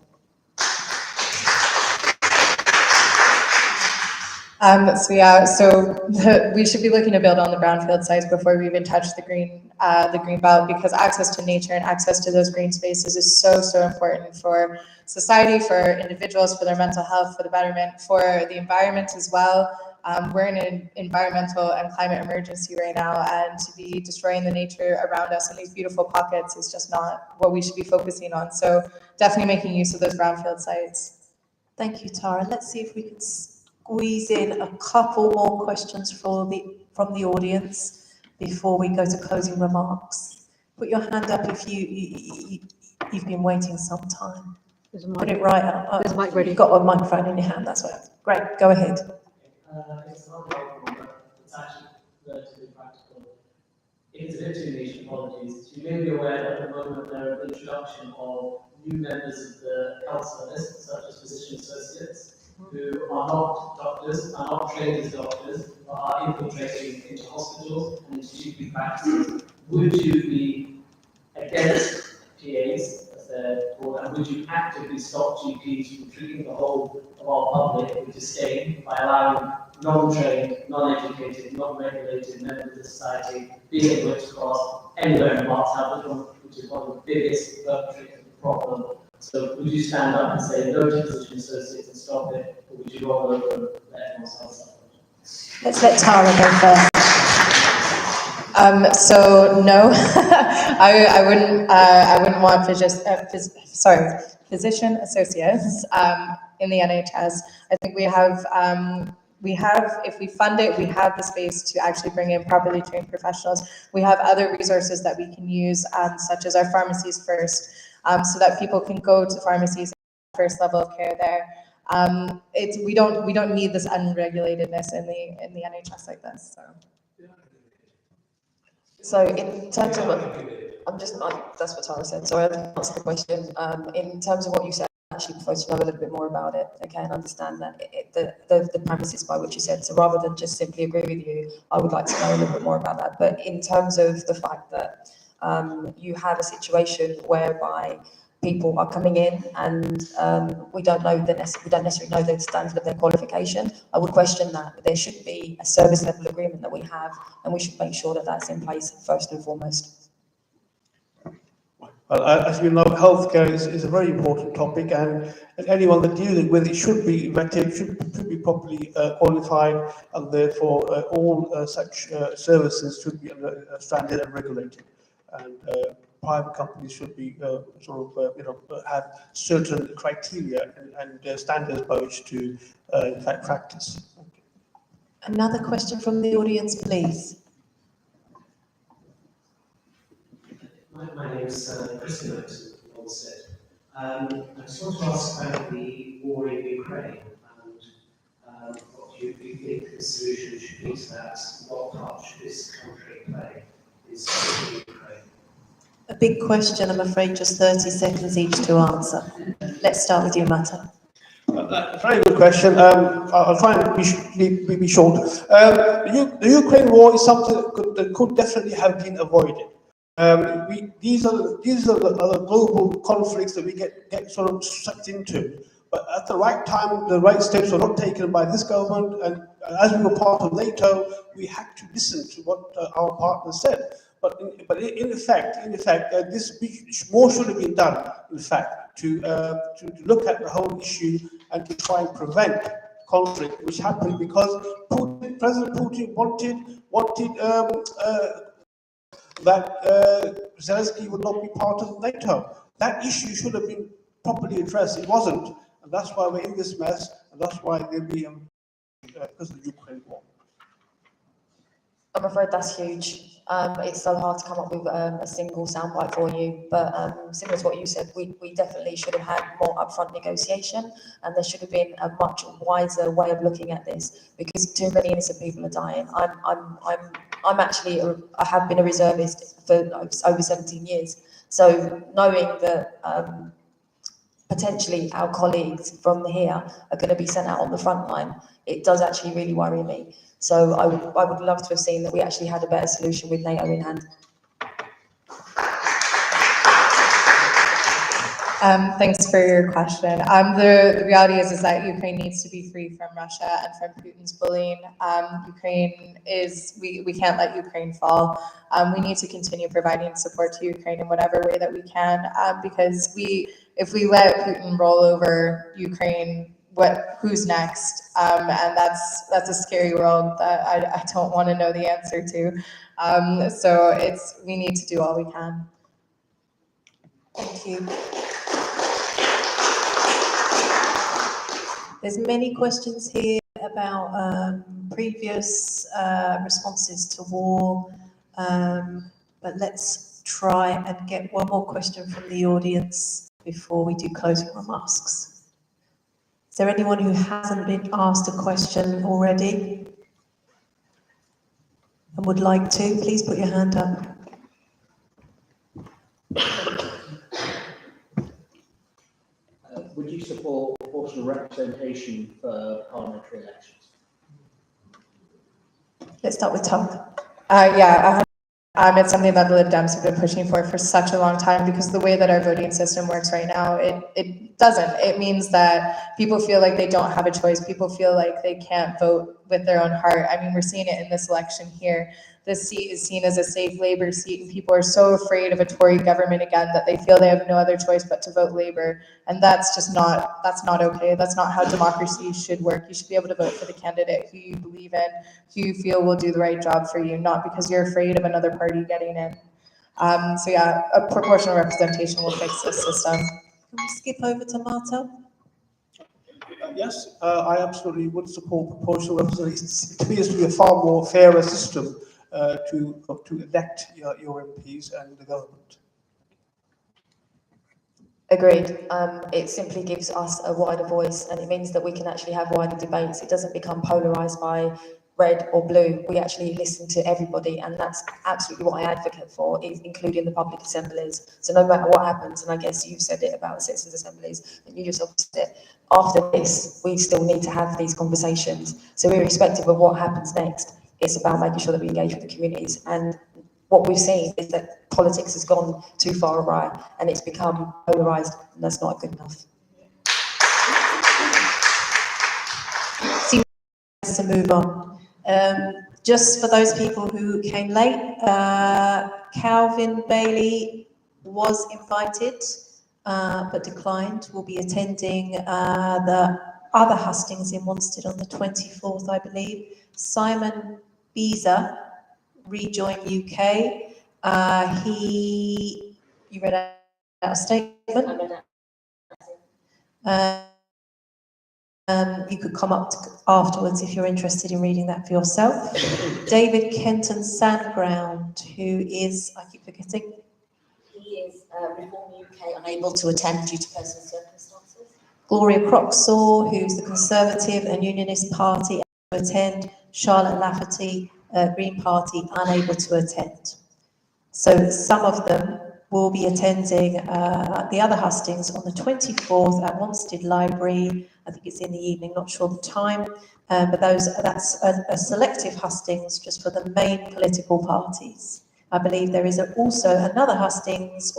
We should be looking to build on the brownfield sites before we even touch the green belt, because access to nature and access to those green spaces is so important for society, for individuals, for their mental health, for the betterment, for the environment as well. We're in an environmental and climate emergency right now, and to be destroying the nature around us in these beautiful pockets is just not what we should be focusing on. So definitely making use of those brownfield sites. Thank you, Tara. Let's see if we can squeeze in a couple more questions from the audience before we go to closing remarks. Put your hand up if you've been waiting some time. Put it right up. There's a mic ready. You've got a microphone in your hand, that's right. Great, go ahead. It's not helpful, but it's actually relatively practical. It's a bit too niche, apologies. You may be aware that at the moment there are the introduction of new members of the health service, such as physician associates, who are not doctors, are not trained as doctors, but are infiltrating into hospitals and into GP practices. Would you be against PAs, as they're called, and would you actively stop GPs from treating the whole of our public with disdain by allowing non-trained, non-educated, non-regulated members of the society being able to cross anywhere in Wanstead, which is one of the biggest perpetrators of the problem? So would you stand up and say no to physician associates and stop it, or would you roll over and let everyone else suffer? Let's let Tara go first. So no, I wouldn't want physician associates in the NHS. I think we have, if we fund it, we have the space to actually bring in properly trained professionals. We have other resources that we can use, such as our pharmacies first, so that people can go to pharmacies at first level of care there. We don't need this unregulatedness in the NHS like this. So in terms of, that's what Tara said, sorry, I didn't answer the question. In terms of what you said, I actually prefer to know a little bit more about it, okay, and understand that the premises by which you said, so rather than just simply agree with you, I would like to know a little bit more about that. But in terms of the fact that you have a situation whereby people are coming in and we don't necessarily know the standard of their qualification, I would question that. But there should be a service level agreement that we have, and we should make sure that that's in place first and foremost. Well, as you know, healthcare is a very important topic, and anyone that dealing with it should be vetted, should be properly qualified, and therefore all such services should be standard and regulated. And private companies should be have certain criteria and standards by which to in fact practice. Another question from the audience, please. My name is Chris Leyton from Wanstead. I just want to ask about the war in Ukraine and what you think the solution should be to that. What part should this country play in Ukraine? A big question, I'm afraid, just 30 seconds each to answer. Let's start with you, Mata. Very good question. I'll try and be short. The Ukraine war is something that could definitely have been avoided. These are the global conflicts that we get sort of sucked into. But at the right time, the right steps were not taken by this government, and as we were part of NATO, we had to listen to what our partners said. But in effect, this more should have been done. In fact, to look at the whole issue and to try and prevent conflict, which happened because President Putin wanted that Zelensky would not be part of NATO. That issue should have been properly addressed. It wasn't, and that's why we're in this mess, and that's why there'll be because of the Ukraine war. I'm afraid that's huge. It's so hard to come up with a single soundbite for you, but similar to what you said, we definitely should have had more upfront negotiation, and there should have been a much wiser way of looking at this, because too many innocent people are dying. I'm actually I have been a reservist for over 17 years, so knowing that potentially our colleagues from here are going to be sent out on the front line, it does actually really worry me. So I would love to have seen that we actually had a better solution with NATO in hand. Thanks for your question. The reality is that Ukraine needs to be free from Russia and from Putin's bullying. We can't let Ukraine fall. We need to continue providing support to Ukraine in whatever way that we can, because if we let Putin roll over Ukraine, who's next? And that's a scary world that I don't want to know the answer to. So we need to do all we can. Thank you. There's many questions here about previous responses to war, but let's try and get one more question from the audience before we do closing remarks. Is there anyone who hasn't been asked a question already and would like to? Please put your hand up. Would you support proportional representation for parliamentary elections? Let's start with Tom. Yeah, it's something that the Lib Dems have been pushing for such a long time, because the way that our voting system works right now, it doesn't. It means that people feel like they don't have a choice. People feel like they can't vote with their own heart. I mean, we're seeing it in this election here. This seat is seen as a safe Labour seat, and people are so afraid of a Tory government again that they feel they have no other choice but to vote Labour. And that's not okay. That's not how democracy should work. You should be able to vote for the candidate who you believe in, who you feel will do the right job for you, not because you're afraid of another party getting in. So yeah, a proportional representation will fix this system. Can we skip over to Marta? Yes, I absolutely would support proportional representation. It appears to be a far more fairer system to elect your MPs and the government. Agreed. It simply gives us a wider voice, and it means that we can actually have wider debates. It doesn't become polarised by red or blue. We actually listen to everybody, and that's absolutely what I advocate for, including the public assemblies. So no matter what happens, and I guess you've said it about citizens' assemblies, and you yourself said it, after this, we still need to have these conversations. So irrespective of what happens next, it's about making sure that we engage with the communities. And what we've seen is that politics has gone too far awry, and it's become polarised, and that's not good enough. To move on. Just for those people who came late, Calvin Bailey was invited but declined. Will be attending the other Hustings in Wanstead on the 24th, I believe. Simon Beezer rejoined UK. You read out a statement. You could come up afterwards if you're interested in reading that for yourself. David Kenton Sandground, who is, I keep forgetting. He is Reform UK unable to attend due to personal circumstances. Gloria Croxall, who's the Conservative and Unionist Party, to attend. Charlotte Lafferty, Green Party, unable to attend. So some of them will be attending the other hustings on the 24th at Wanstead Library. I think it's in the evening, not sure the time, but that's a selective hustings just for the main political parties. I believe there is also another hustings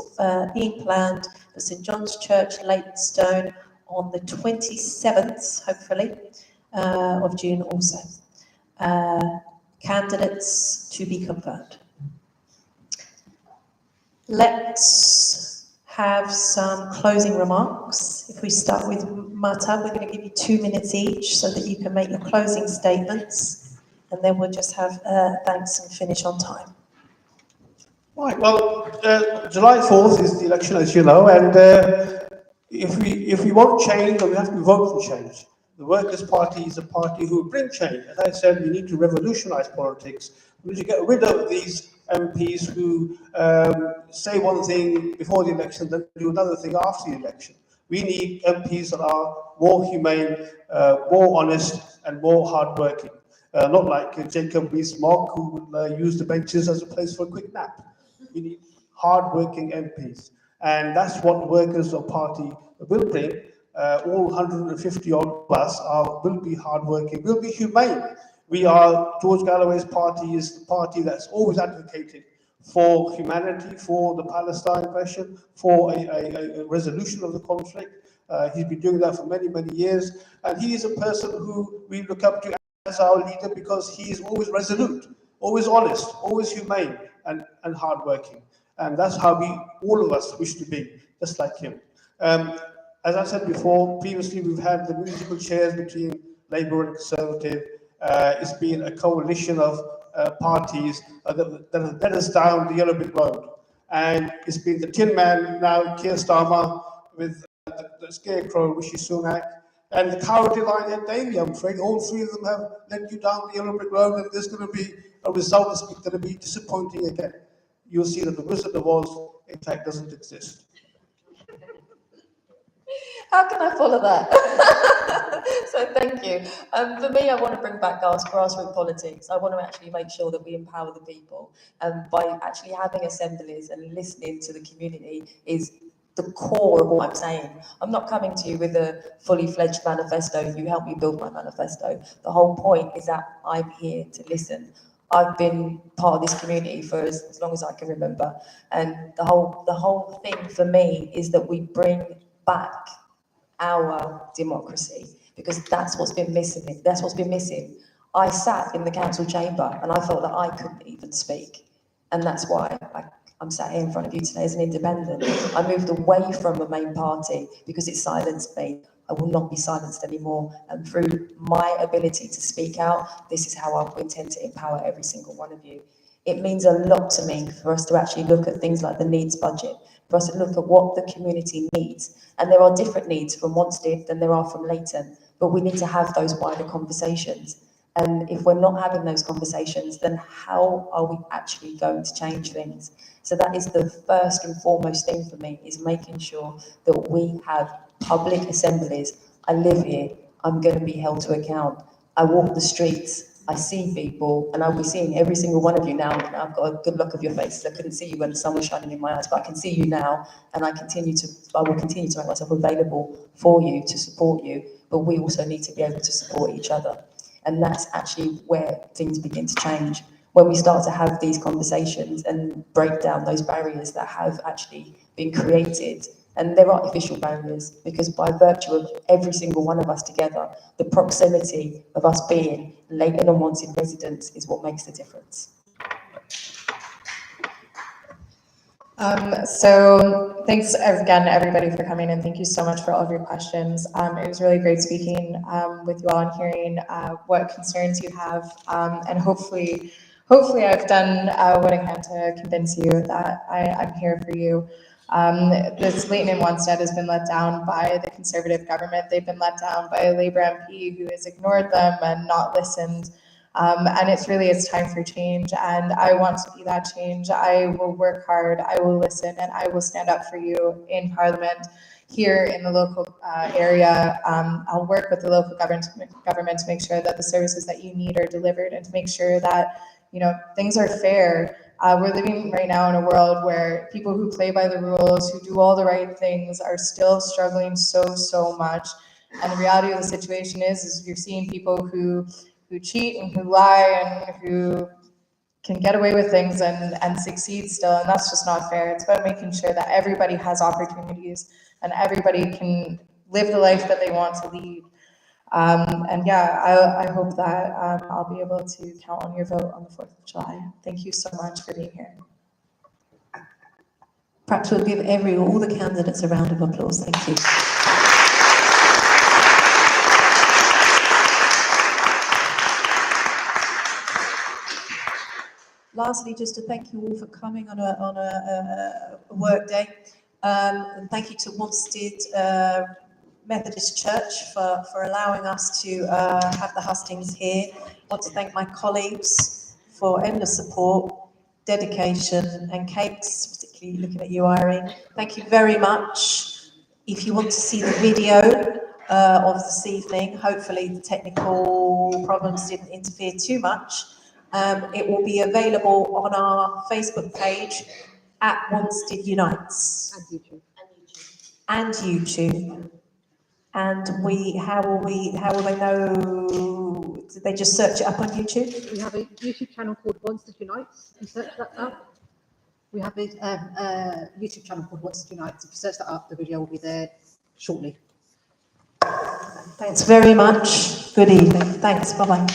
being planned for St John's Church, Leyton on the 27th, hopefully, of June also. Candidates to be confirmed. Let's have some closing remarks. If we start with Marta, we're going to give you 2 minutes each so that you can make your closing statements, and then we'll just have thanks and finish on time. Right, well, July 4th is the election, as you know, and if we want change, then we have to vote for change. The Workers' Party is a party who will bring change. As I said, we need to revolutionise politics. We need to get rid of these MPs who say one thing before the election, then do another thing after the election. We need MPs that are more humane, more honest, and more hardworking. Not like Jacob Rees-Mogg, who would use the benches as a place for a quick nap. We need hard-working MPs, and that's what the Workers' Party will bring. All 150 odd plus will be hard-working, will be humane. George Galloway's party is the party that's always advocated for humanity, for the Palestine question, for a resolution of the conflict. He's been doing that for many, many years, and he is a person who we look up to as our leader because he is always resolute, always honest, always humane, and hardworking. And that's how all of us wish to be, just like him. As I said before, previously we've had the musical chairs between Labour and Conservative. It's been a coalition of parties that have led us down the yellow brick road. And it's been the Tin Man, now Keir Starmer, with the Scarecrow, Rishi Sunak, and the Cowardly Lion, Davey. I'm afraid all three of them have led you down the yellow brick road, and there's going to be a result that's going to be disappointing again. You'll see that the Wizard of Oz, in fact, doesn't exist. How can I follow that? So thank you. For me, I want to bring back grassroots politics. I want to actually make sure that we empower the people. By actually having assemblies and listening to the community is the core of what I'm saying. I'm not coming to you with a fully fledged manifesto. You help me build my manifesto. The whole point is that I'm here to listen. I've been part of this community for as long as I can remember. And the whole thing for me is that we bring back our democracy, because that's what's been missing. That's what's been missing. I sat in the council chamber and I felt that I couldn't even speak. And that's why I'm sat here in front of you today as an independent. I moved away from the main party because it silenced me. I will not be silenced anymore. And through my ability to speak out, this is how I intend to empower every single one of you. It means a lot to me for us to actually look at things like the needs budget, for us to look at what the community needs. And there are different needs from Wanstead than there are from Leyton, but we need to have those wider conversations. And if we're not having those conversations, then how are we actually going to change things? So that is the first and foremost thing for me, is making sure that we have public assemblies. I live here, I'm going to be held to account. I walk the streets, I see people, and I'll be seeing every single one of you now. I've got a good look of your faces. I couldn't see you when the sun was shining in my eyes, but I can see you now, and I will continue to make myself available for you, to support you, but we also need to be able to support each other. And that's actually where things begin to change, when we start to have these conversations and break down those barriers that have actually been created. And they're artificial barriers, because by virtue of every single one of us together, the proximity of us being Leyton and Wanstead residents is what makes the difference. So thanks again, everybody, for coming, and thank you so much for all of your questions. It was really great speaking with you all and hearing what concerns you have, and hopefully I've done what I can to convince you that I'm here for you. This Leyton and Wanstead has been let down by the Conservative government. They've been let down by a Labour MP who has ignored them and not listened. And it's time for change, and I want to be that change. I will work hard, I will listen, and I will stand up for you in Parliament, here in the local area. I'll work with the local government to make sure that the services that you need are delivered, and to make sure that things are fair. We're living right now in a world where people who play by the rules, who do all the right things, are still struggling so much. And the reality of the situation is you're seeing people who cheat and who lie and who can get away with things and succeed still, and that's just not fair. It's about making sure that everybody has opportunities and everybody can live the life that they want to lead. And yeah, I hope that I'll be able to count on your vote on the 4th of July. Thank you so much for being here. Perhaps we'll give all the candidates a round of applause. Thank you. Lastly, just to thank you all for coming on a work day. And thank you to Wanstead Methodist Church for allowing us to have the Hustings here. I want to thank my colleagues for endless support, dedication, and cakes, particularly looking at you, Irene. Thank you very much. If you want to see the video of this evening, hopefully the technical problems didn't interfere too much. It will be available on our Facebook page at Wanstead Unites. And YouTube. And how will they know? Did they just search it up on YouTube? We have a YouTube channel called Wanstead Unites. You search that up. We have a YouTube channel called Wanstead Unites. If you search that up, the video will be there shortly. Thanks very much. Good evening. Thanks. Bye-bye.